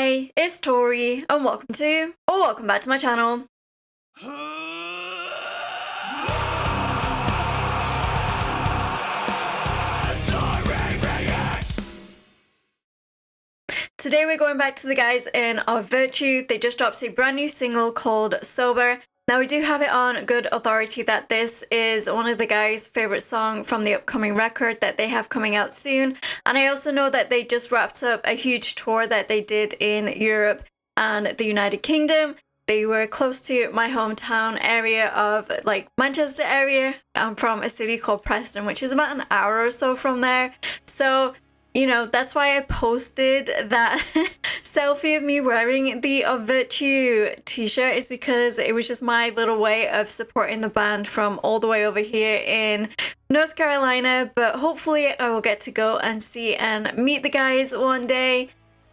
Hi, it's Tori, and welcome back to my channel. Today we're going back to the guys in LZtv. They just dropped a brand new single called Sober. Now we do have it on good authority that this is one of the guys' favorite song from the upcoming record that they have coming out soon. And I also know that they just wrapped up a huge tour that they did in Europe and the United Kingdom. They were close to my hometown area of like Manchester area. I'm from a city called Preston, which is about an hour or so from there. So you know, that's why I posted that selfie of me wearing the LZtv t-shirt, is because it was just my little way of supporting the band from all the way over here in North Carolina. But hopefully I will get to go and see and meet the guys one day.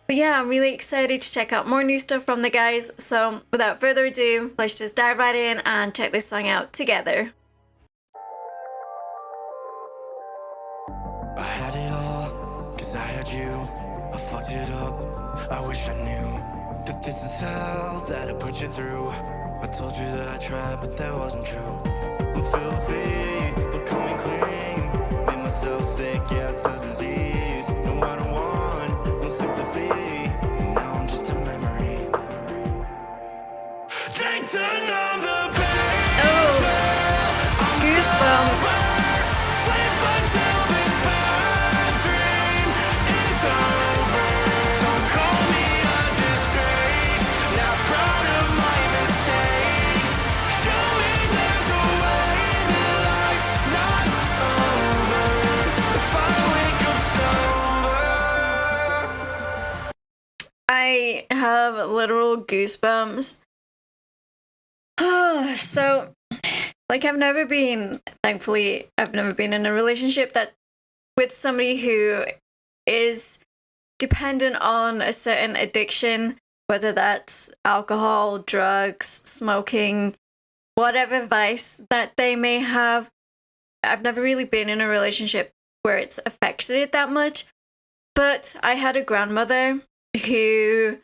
But yeah, I'm really excited to check out more new stuff from the guys. So without further ado, let's just dive right in and check this song out together. I had it all, cause I had you. I fucked it up, I wish I knew that this is hell that I put you through. I told you that I tried, but that wasn't true. I'm filthy, but coming clean. Made myself sick, yeah, it's a disease. No, I don't want no sympathy, and now I'm just a memory. Drink to numb the pain. Oh, goosebumps. I have literal goosebumps. So, like, thankfully, I've never been in a relationship that with somebody who is dependent on a certain addiction, whether that's alcohol, drugs, smoking, whatever vice that they may have. I've never really been in a relationship where it's affected it that much. But I had a grandmother who,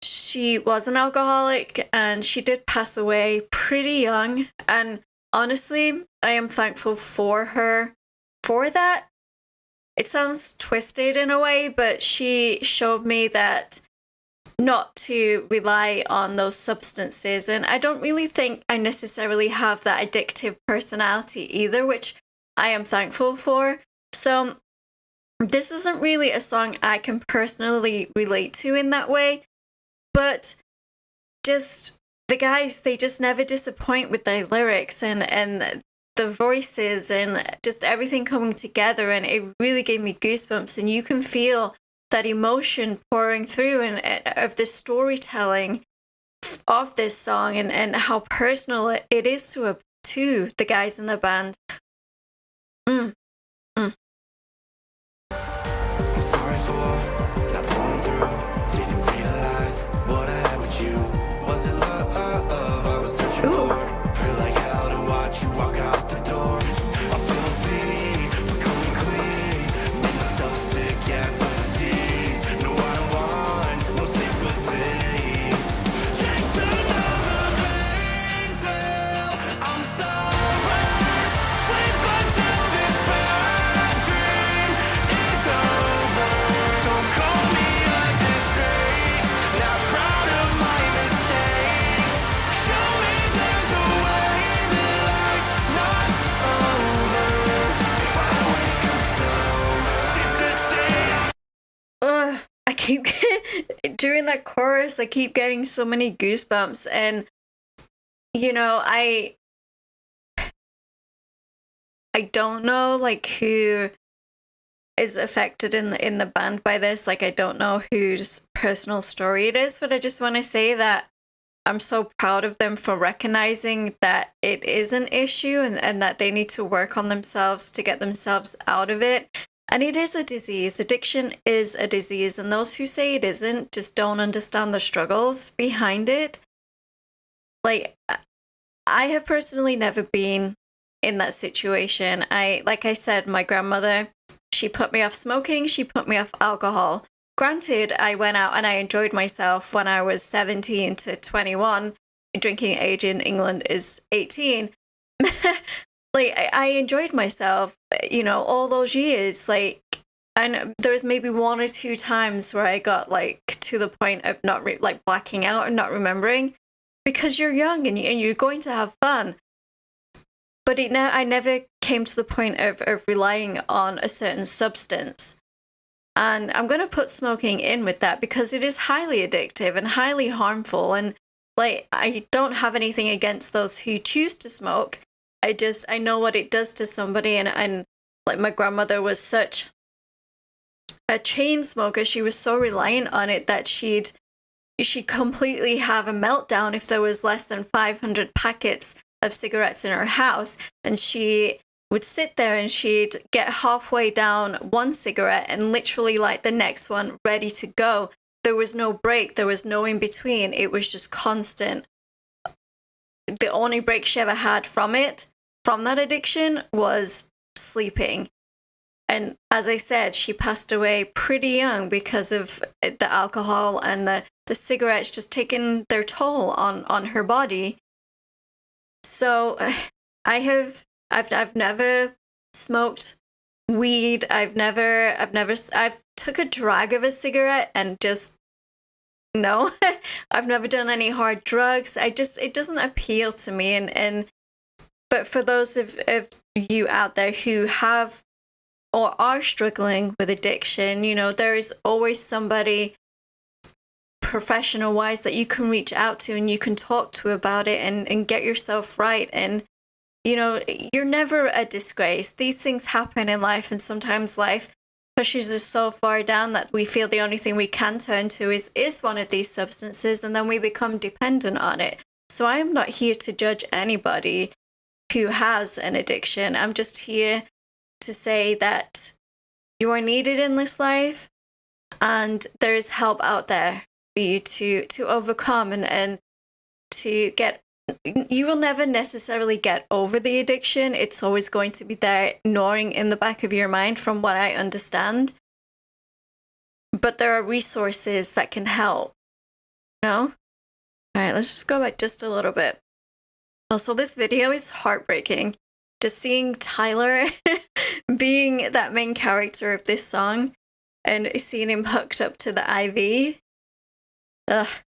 she was an alcoholic and she did pass away pretty young. And honestly, I am thankful for her for that. It sounds twisted in a way, but she showed me that not to rely on those substances. And I don't really think I necessarily have that addictive personality either, which I am thankful for. So this isn't really a song I can personally relate to in that way, but just the guys, they just never disappoint with their lyrics and the voices and just everything coming together, and it really gave me goosebumps. And you can feel that emotion pouring through and of the storytelling of this song and how personal it is to the guys in the band. I'm sorry for not pulling through. Didn't realize what I had with you. Was it love I was searching for? Hurt like hell to watch you walk out the door. I'm filthy, but coming clean. Made myself sick, yeah, it's a disease. No, I don't want no sympathy. Drink to numb the pain till I'm sober. Sleep until this bad dream is over. Don't call me a disgrace. Not proud of my mistakes. Show me there's a way that life's not over. If I wake up so safe to say. I keep during that chorus, I keep getting so many goosebumps, and you know, I don't know like who is affected in the band by this. Like, I don't know whose personal story it is, but I just want to say that I'm so proud of them for recognizing that it is an issue and that they need to work on themselves to get themselves out of it. And it is a disease. Addiction is a disease, and those who say it isn't just don't understand the struggles behind it. Like, I have personally never been in that situation. Like I said, my grandmother, she put me off smoking, she put me off alcohol. granted, I went out and I enjoyed myself when I was 17 to 21. Drinking age in England is 18. Like, I enjoyed myself, you know, all those years. Like, and there was maybe one or two times where I got like to the point of not like blacking out and not remembering, because you're young and you're going to have fun. But I never came to the point of relying on a certain substance. And I'm going to put smoking in with that because it is highly addictive and highly harmful. And like, I don't have anything against those who choose to smoke. I know what it does to somebody. And like, my grandmother was such a chain smoker. She was so reliant on it that she'd completely have a meltdown if there was less than 500 packets of cigarettes in her house, and she would sit there and she'd get halfway down one cigarette and literally light the next one, ready to go. There was no break, there was no in between. It was just constant. The only break she ever had from that addiction, was sleeping. And as I said, she passed away pretty young because of the alcohol and the cigarettes just taking their toll on her body. So I've never smoked weed. I've took a drag of a cigarette and just, no. I've never done any hard drugs. It doesn't appeal to me. But for those of you out there who have or are struggling with addiction, you know, there is always somebody professional wise that you can reach out to and you can talk to about it and get yourself right. And, you know, you're never a disgrace. These things happen in life, and sometimes life pushes us so far down that we feel the only thing we can turn to is one of these substances, and then we become dependent on it. So I am not here to judge anybody who has an addiction. I'm just here to say that you are needed in this life, and there is help out there for you to overcome and to get. You will never necessarily get over the addiction. It's always going to be there, gnawing in the back of your mind, from what I understand. But there are resources that can help. No? All right, let's just go back just a little bit. Also, this video is heartbreaking. Just seeing Tyler being that main character of this song and seeing him hooked up to the IV. Ugh.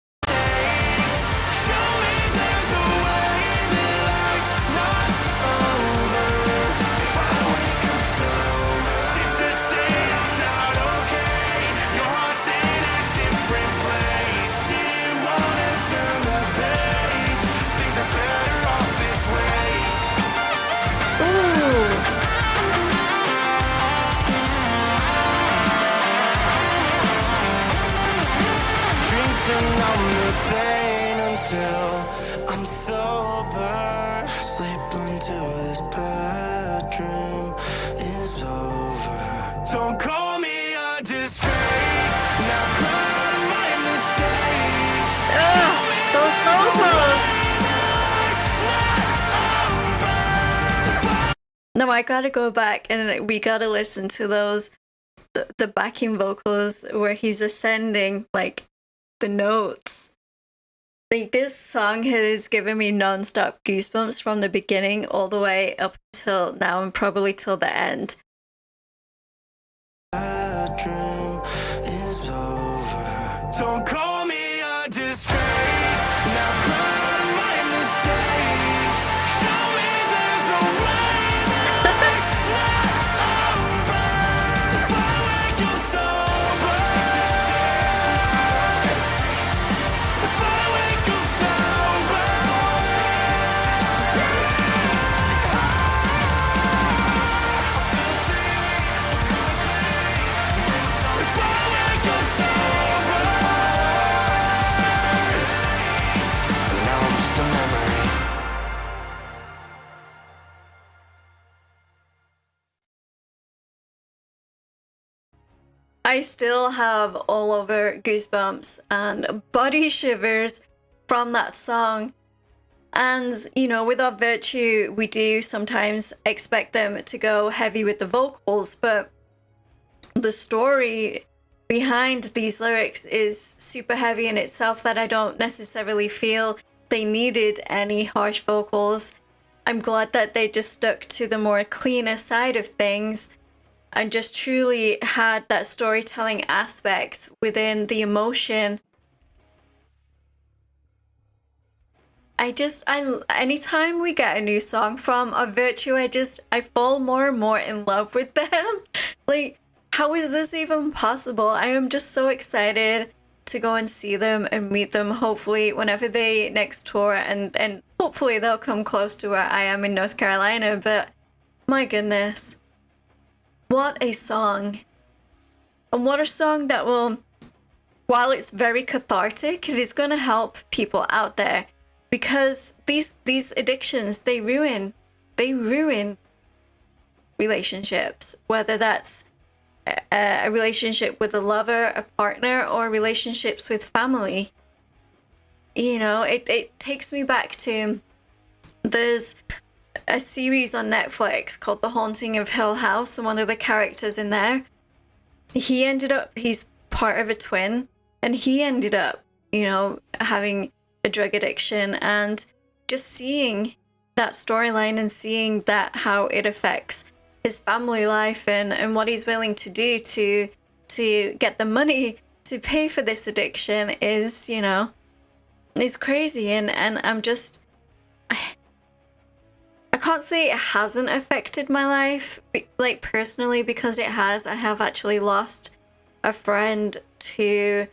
I'm sober, sleep until this bedroom is over. Don't call me a disgrace, now cry my mistakes. Those vocals. No, I gotta go back and we gotta listen to those, the backing vocals where he's ascending like the notes. Like, this song has given me non-stop goosebumps from the beginning all the way up until now, and probably till the end. Bedroom is over. Don't call me a disgrace, now cry my mistakes. Show me there's a way that's not over. If I wake up sober, if I wake up sober, if I wake up sober, now I'm just a memory. I still have all over goosebumps and body shivers from that song. And, you know, with Our Virtue, we do sometimes expect them to go heavy with the vocals, but the story behind these lyrics is super heavy in itself that I don't necessarily feel they needed any harsh vocals. I'm glad that they just stuck to the more cleaner side of things and just truly had that storytelling aspects within the emotion. Anytime we get a new song from a Virtue, I fall more and more in love with them. Like, how is this even possible? I am just so excited to go and see them and meet them, hopefully whenever they next tour, and hopefully they'll come close to where I am in North Carolina. But my goodness, what a song. And what a song that will, while it's very cathartic, it is going to help people out there, because these addictions, they ruin relationships, whether that's a relationship with a lover, a partner, or relationships with family. You know, it takes me back to, there's a series on Netflix called The Haunting of Hill House, and one of the characters in there, he's part of a twin, and he ended up, you know, having a drug addiction, and just seeing that storyline and seeing that how it affects his family life and what he's willing to do to get the money to pay for this addiction is, you know, is crazy. And I'm just, I can't say it hasn't affected my life, like personally, because it has. I have actually lost a friend to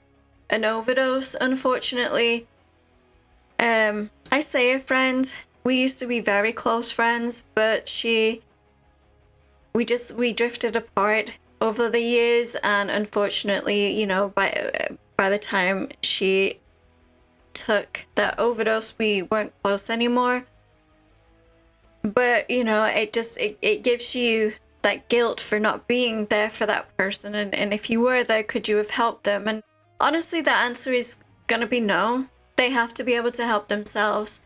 an overdose, unfortunately. I say a friend, we used to be very close friends, but we drifted apart over the years, and unfortunately, you know, by the time she took that overdose, we weren't close anymore. But, you know, it gives you that guilt for not being there for that person, and if you were there, could you have helped them? And honestly, the answer is gonna be no. They have to be able to help themselves.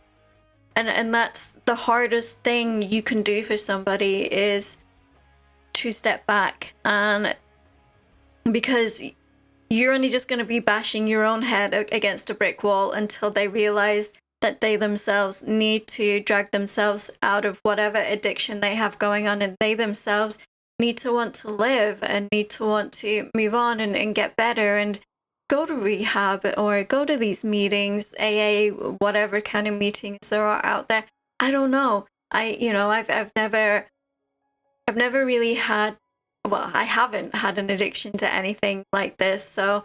And that's the hardest thing you can do for somebody, is to step back, and because you're only just going to be bashing your own head against a brick wall until they realize that they themselves need to drag themselves out of whatever addiction they have going on, and they themselves need to want to live and need to want to move on and get better and go to rehab or go to these meetings, AA, whatever kind of meetings there are out there. I don't know. I've never really had, well, I haven't had an addiction to anything like this. So,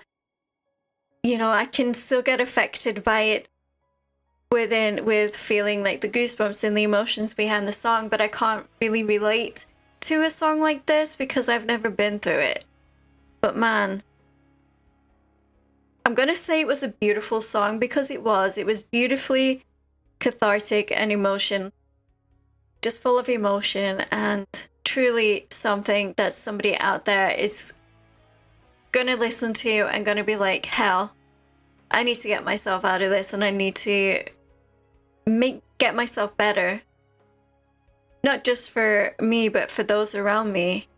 you know, I can still get affected by it with feeling like the goosebumps and the emotions behind the song, but I can't really relate to a song like this because I've never been through it. But man, I'm gonna say it was a beautiful song, because it was beautifully cathartic and just full of emotion, and truly something that somebody out there is gonna listen to and gonna be like, hell, I need to get myself out of this, and I need to get myself better. Not just for me, but for those around me.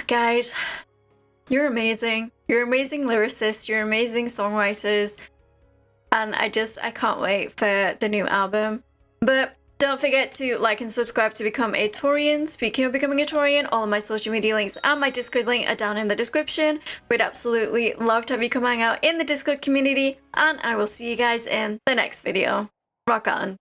Guys, you're amazing. You're amazing lyricists. You're amazing songwriters. And I can't wait for the new album. But don't forget to like and subscribe to become a Taurian. Speaking of becoming a Taurian, all of my social media links and my Discord link are down in the description. We'd absolutely love to have you come hang out in the Discord community. And I will see you guys in the next video. Rock on.